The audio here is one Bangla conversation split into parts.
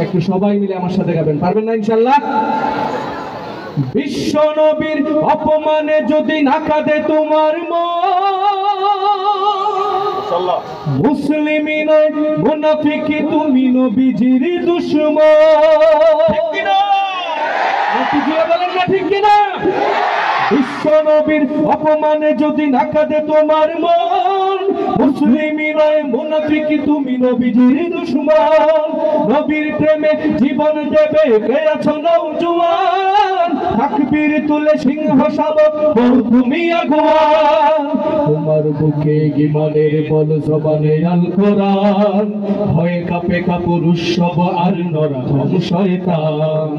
একটু সবাই মিলে আমার সাথে গাবেন, পারবেন না ইনশাআল্লাহ? বিশ্ব নবীর অপমানে যদি না কাঁদে তোমার মন, মুসলিমই নয় মুনাফিকি তুমি নবীজির দুশমন। ঠিক কিনা? বলেন না ঠিক কিনা? বিশ্ব নবীর অপমানে যদি না কাঁদে তোমার মন, মুসলিমই নয় মুনাফিকি তুমি নবীজির দুশমন। নবীর প্রেমে জীবন দেবে কে আছো নওজোয়ান, তাকবীর তুলে সিংহ শাবক তুমি আগুয়ান। তোমার বুকে গিমানের বল জবানে আল কোরআন, ভয়ে কাঁপে কাপুরুষ সব আর নরকম শয়তান।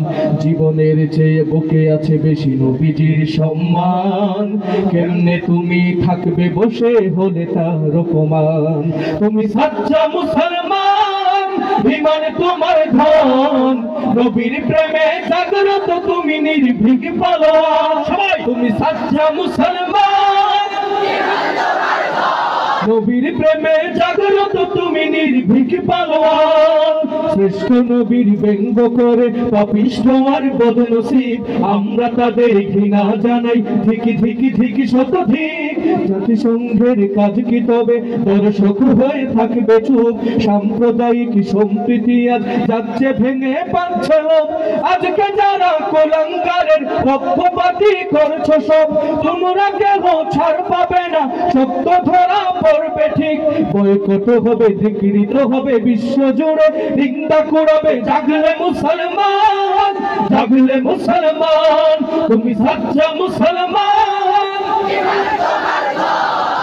জীবনের চেয়ে বুকে আছে বেশি নবীজির সম্মান, কেমনে তুমি থাকবে বসে হলে তার অপমান। তুমি সাচ্চা মুসলমান, ইমান তোমার ধন, নবীর প্রেমে জাগ্রত তুমি নির্ভীক পালোয়ান। সবাই তুমি সাচ্চা মুসলমান, নবীর প্রেমে জাগ্রত তুমি নির্ভীক পালোয়ান। শ্রেষ্ঠ নবীর ব্যঙ্গ করে পাপিষ্ঠ আর বদনসিব, আমরা তাদের ঘৃণা জানাই ধিকি ধিকি ধিকি শতধিক। জাতিসংঘের কাজ কি তবে দর্শক হয়ে থাকবে চুপ, সাম্প্রদায়িক সম্প্রীতি আজ যাচ্ছে ভেঙে পাচ্ছিল। আজকে যারা কোলাঙ্গারের পক্ষপাতী করছো সব, তোমরা কেহ ছাড় পাবে না, সত্য ধরা পড়বে ঠিক। বয়কট হবে, ধিক্কৃত হবে বিশ্ব জুড়ে, নিন্দা করবে জাগলে মুসলমান, জাগলে মুসলমান। তুমি সাচ্চা মুসলমান,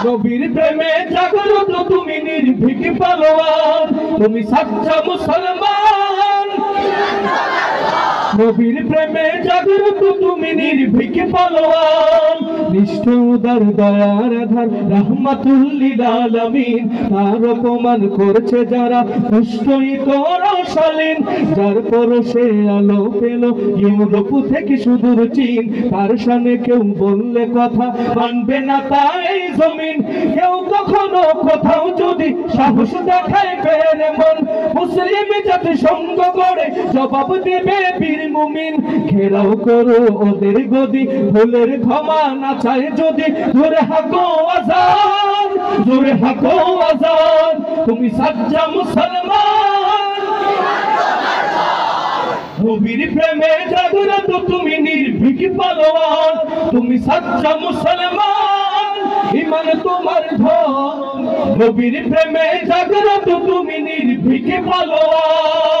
নবীর প্রেমে জাগ্রত তুমি নির্ভীক পালোয়ান। তুমি সাচ্চা মুসলমান, নবীর প্রেমে জাগ্রত তুমি নির্ভীক পালোয়ান। নিষ্ঠ উদার দয়ার আধার রাহমাতুল লিল আলামিন, তার অপমান করছে যারা দুষ্টই করশালীন। যার পরশে আলো পেল ইউরোপ থেকে সুদূর চীন, তার শানে কেউ বললে কথা মানবে না তাই জমিন। কেউ কখনো কোথাও যদি সাহস দেখায় ফের মন, মুসলিম জাতি সঙ্গ করে জবাব দেবে বীর মুমিন। ঘেরাও করো ওদের গদি, ভুলের ক্ষমা না চায় যদি, জোরে হাঁকো আজান, জোরে হাঁকো আজান। তুমি সাচ্চা মুসলমান, নবীর প্রেমে জাগ্রত তুমি নির্ভীক পালোয়ান। তুমি সাচ্চা মুসলমান, ইমান তোমার ধন, নবীর প্রেমে জাগ্রত তুমি নির্ভীক পালোয়ান।